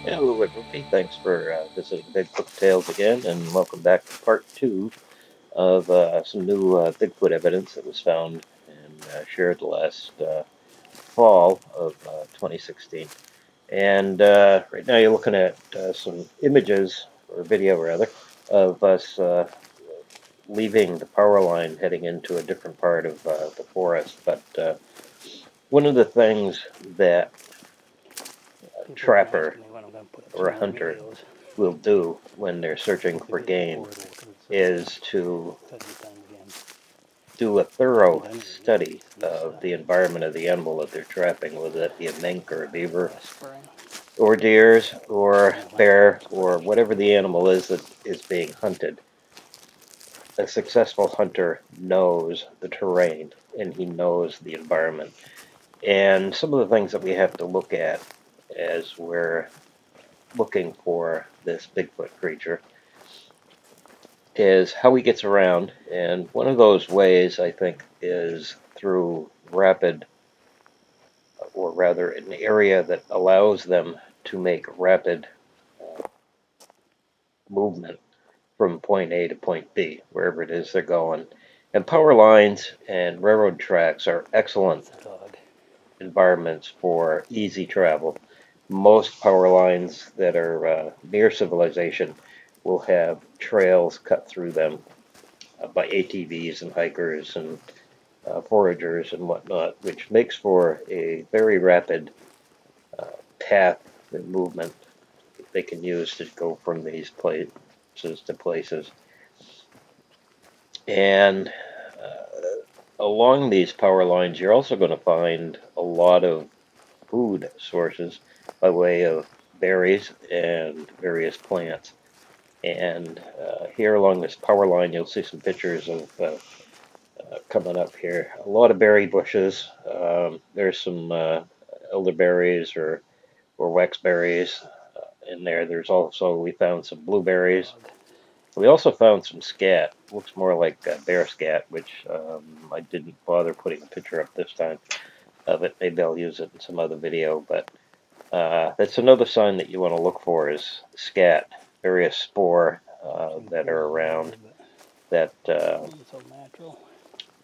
Hello everybody, thanks for visiting Bigfoot Tales again, and welcome back to part 2 of some new Bigfoot evidence that was found and shared last fall of 2016. And right now you're looking at some images, or video rather, of us leaving the power line heading into a different part of the forest. But one of the things that a trapper or a hunter will do when they're searching for game is to do a thorough study of the environment of the animal that they're trapping, whether that be a mink or a beaver or deers or bear or whatever the animal is that is being hunted. A successful hunter knows the terrain and he knows the environment. And some of the things that we have to look at as we're looking for this Bigfoot creature is how he gets around. And one of those ways, I think, is through rapid, or rather an area that allows them to make rapid movement from point A to point B, wherever it is they're going. And power lines and railroad tracks are excellent environments for easy travel. Most power lines that are near civilization will have trails cut through them by ATVs and hikers and foragers and whatnot, which makes for a very rapid path and movement that they can use to go from these places to places. And along these power lines, you're also going to find a lot of food sources by way of berries and various plants. And here along this power line, you'll see some pictures of coming up here. A lot of berry bushes. There's some elderberries or waxberries in there. There's also, we found some blueberries. We also found some scat. Looks more like bear scat, which I didn't bother putting a picture up this time of it. Maybe I'll use it in some other video, but that's another sign that you want to look for is scat, various spore that are around that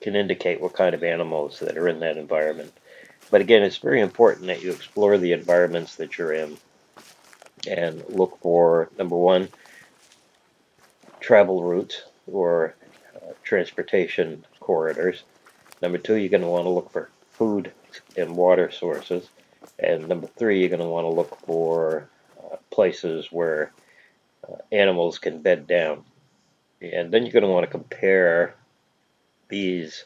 can indicate what kind of animals that are in that environment. But again, it's very important that you explore the environments that you're in and look for, number one, travel routes or transportation corridors. Number two, you're going to want to look for food and water sources. And number three, you're going to want to look for places where animals can bed down. And then you're going to want to compare these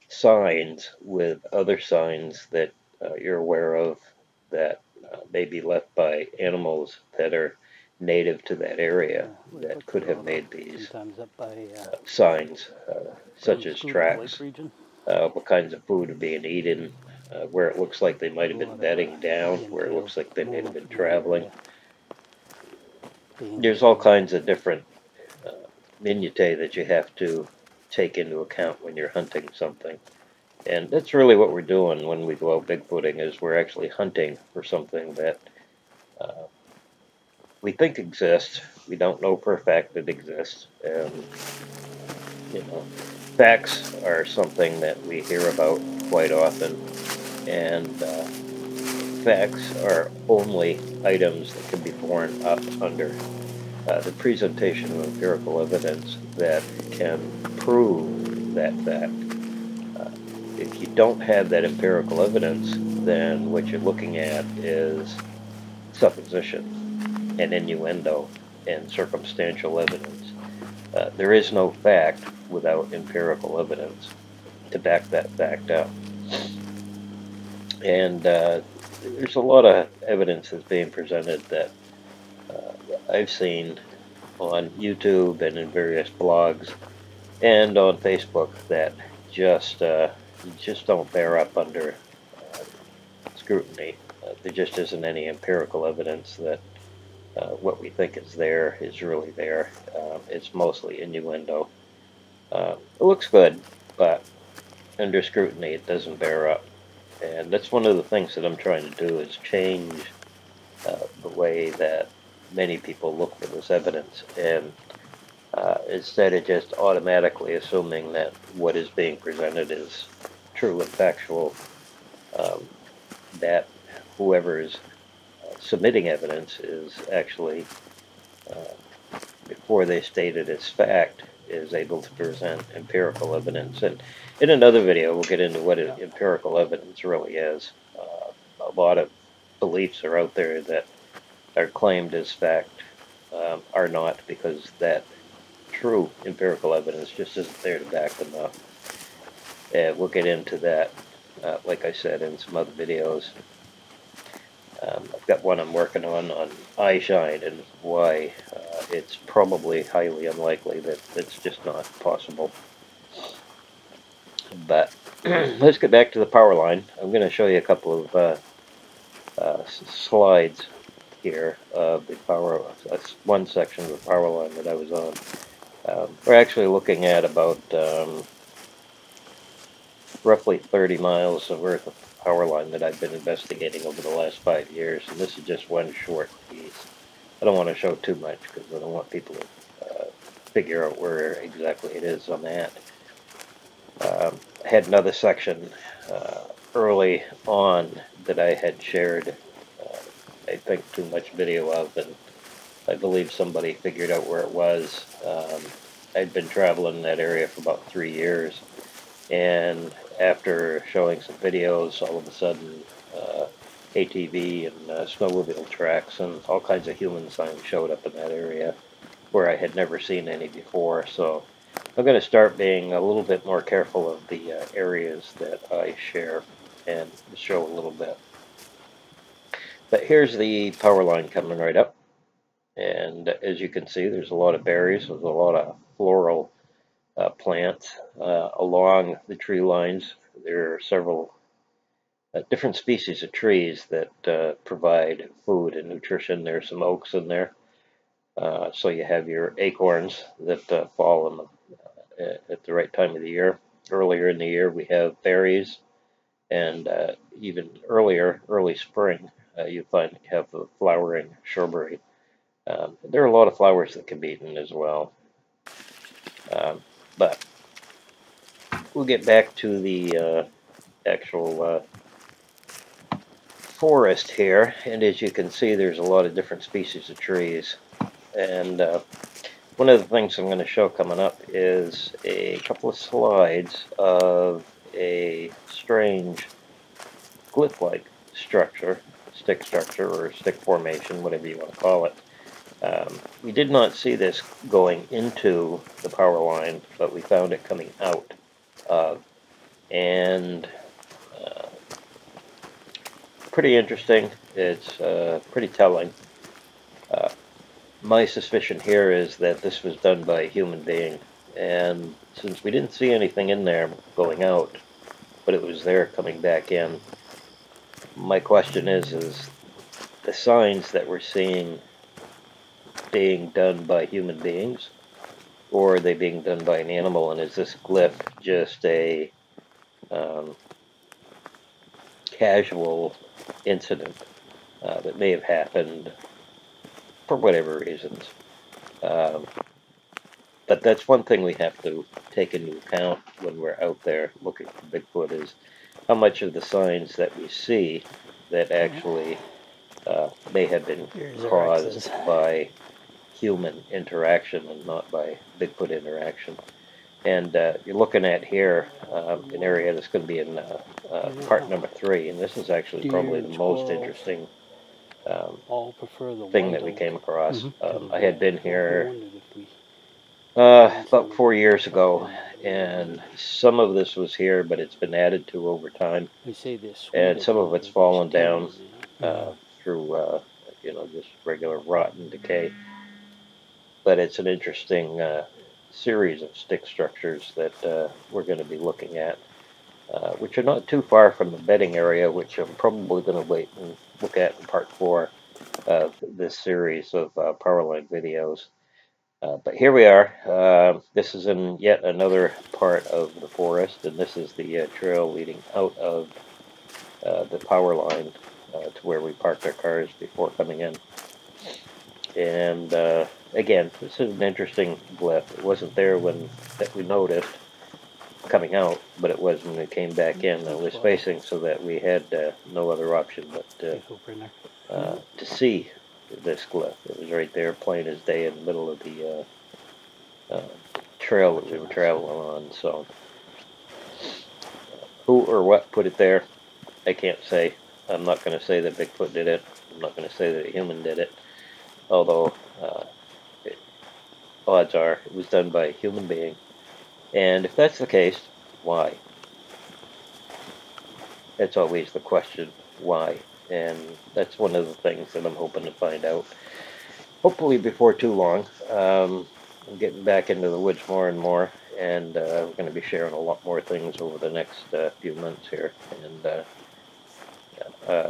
signs with other signs that you're aware of that may be left by animals that are native to that area that could have made these signs, such as tracks, what kinds of food are being eaten, where it looks like they might have been bedding down, where it looks like they may have been traveling. There's all kinds of different minutiae that you have to take into account when you're hunting something. And that's really what we're doing when we go out bigfooting, is we're actually hunting for something that we think exists. We don't know for a fact it exists. And, facts are something that we hear about quite often. And facts are only items that can be borne up under the presentation of empirical evidence that can prove that fact. If you don't have that empirical evidence, then what you're looking at is supposition and innuendo and circumstantial evidence. There is no fact without empirical evidence to back that fact up. And there's a lot of evidence that's being presented that I've seen on YouTube and in various blogs and on Facebook that just don't bear up under scrutiny. There just isn't any empirical evidence that what we think is there is really there. It's mostly innuendo. It looks good, but under scrutiny it doesn't bear up. And that's one of the things that I'm trying to do, is change the way that many people look for this evidence, and instead of just automatically assuming that what is being presented is true and factual, um, that whoever is submitting evidence is actually, before they state it as fact, is able to present empirical evidence. And in another video, we'll get into what empirical evidence really is. A lot of beliefs are out there that are claimed as fact, are not, because that true empirical evidence just isn't there to back them up. And we'll get into that, like I said, in some other videos. I've got one I'm working on eye shine and why it's probably highly unlikely that it's just not possible. But let's get back to the power line. I'm going to show you a couple of slides here of the one section of the power line that I was on. We're actually looking at about roughly 30 miles worth of power line that I've been investigating over the last 5 years, and this is just one short piece. I don't want to show too much because I don't want people to figure out where exactly it is I'm at. I had another section early on that I had shared, I think, too much video of, and I believe somebody figured out where it was. I'd been traveling in that area for about 3 years, and after showing some videos, all of a sudden ATV and snowmobile tracks and all kinds of human signs showed up in that area where I had never seen any before. So I'm going to start being a little bit more careful of the areas that I share and show a little bit. But here's the power line coming right up, and as you can see, there's a lot of berries, there's a lot of floral plants along the tree lines. There are several different species of trees that provide food and nutrition. There's some oaks in there. So you have your acorns that fall at the right time of the year. Earlier in the year, we have berries, and even earlier, early spring, you have the flowering shrubbery. There are a lot of flowers that can be eaten as well. But we'll get back to the actual forest here, and as you can see, there's a lot of different species of trees. And one of the things I'm going to show coming up is a couple of slides of a strange glyph-like structure, stick structure, or stick formation, whatever you want to call it. We did not see this going into the power line, but we found it coming out of, and pretty interesting. It's pretty telling. My suspicion here is that this was done by a human being, and since we didn't see anything in there going out, but it was there coming back in, my question is the signs that we're seeing being done by human beings, or are they being done by an animal, and is this glyph just a casual incident that may have happened for whatever reasons? But that's one thing we have to take into account when we're out there looking for Bigfoot, is how much of the signs that we see that actually may have been caused by human interaction and not by Bigfoot interaction. And you're looking at here an area that's going to be in part number 3, and this is actually probably the most interesting thing that we came across. I had been here about 4 years ago, and some of this was here, but it's been added to over time, and some of it's fallen down through just regular rot and decay. But it's an interesting series of stick structures that we're going to be looking at, which are not too far from the bedding area, which I'm probably going to wait and look at in part 4 of this series of Powerline videos. But here we are. This is in yet another part of the forest, and this is the trail leading out of the power line to where we parked our cars before coming in. And again, this is an interesting glyph. It wasn't there when that we noticed coming out, but it was when we came back in. It was facing so that we had no other option but to see this glyph. It was right there, plain as day, in the middle of the trail that we were traveling on. So who or what put it there, I can't say. I'm not going to say that Bigfoot did it. I'm not going to say that a human did it. Although odds are it was done by a human being. And if that's the case, why? That's always the question, why? And that's one of the things that I'm hoping to find out. Hopefully before too long. I'm getting back into the woods more and more, and we're going to be sharing a lot more things over the next few months here. And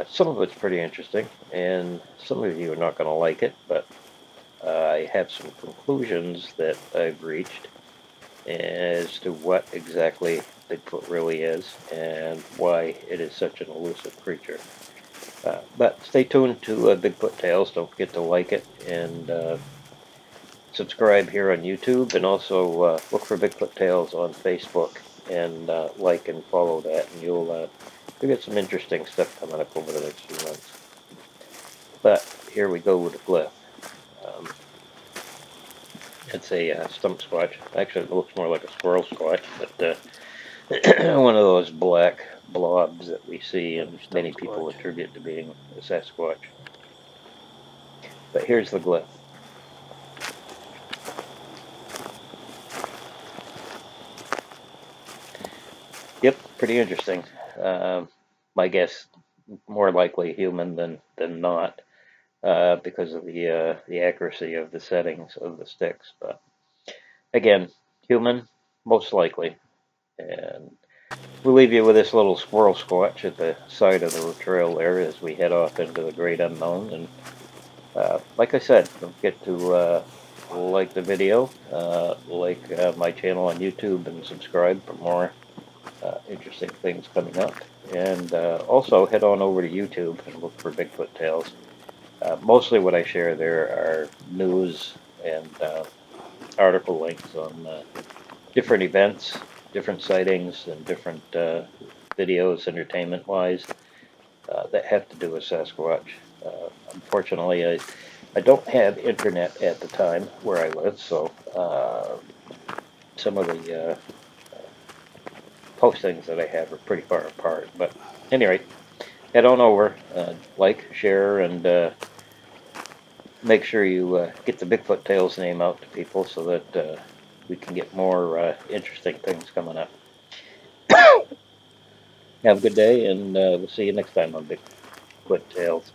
some of it's pretty interesting, and some of you are not going to like it, but I have some conclusions that I've reached as to what exactly Bigfoot really is and why it is such an elusive creature. But stay tuned to Bigfoot Tales. Don't forget to like it and subscribe here on YouTube, and also look for Bigfoot Tales on Facebook and like and follow that, and you'll get some interesting stuff coming up over the next few months. But here we go with the glyph. It's a stump squatch. Actually, it looks more like a squirrel squatch, but one of those black blobs that we see and many people attribute to being a Sasquatch. But here's the glyph. Yep, pretty interesting. My guess, more likely human than not, because of the accuracy of the settings of the sticks. But again, human, most likely. And we'll leave you with this little squirrel squatch at the side of the trail there as we head off into the great unknown. And like I said, don't forget to like the video, like my channel on YouTube, and subscribe for more interesting things coming up. And also head on over to YouTube and look for Bigfoot Tales. Mostly what I share there are news and article links on different events, different sightings, and different videos, entertainment-wise, that have to do with Sasquatch. Unfortunately, I don't have internet at the time where I live, so some of the postings that I have are pretty far apart. But anyway, head on over, like, share, and make sure you get the Bigfoot Tales name out to people so that we can get more interesting things coming up. Have a good day, and we'll see you next time on Bigfoot Tales.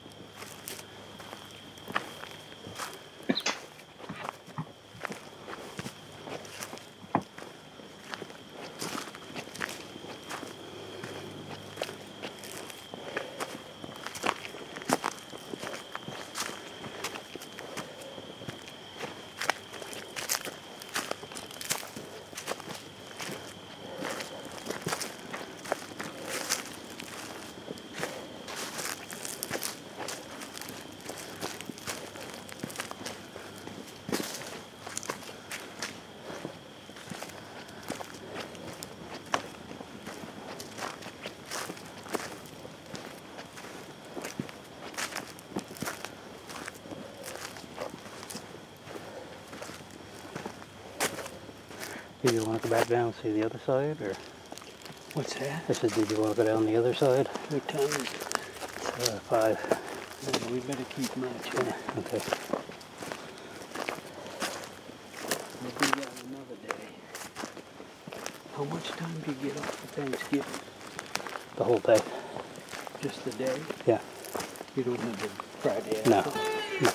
Did you want to go back down and see the other side, or? What's that? I said, did you want to go down the other side? What time is it? It's 5. Yeah, we better keep matching. Yeah, okay. We'll be down another day. How much time do you get off for Thanksgiving? The whole day. Just the day? Yeah. You don't have the Friday No. after? No.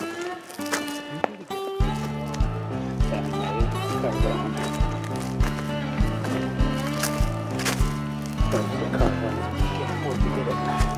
You better get Start going. Start the car running. can't afford to get it.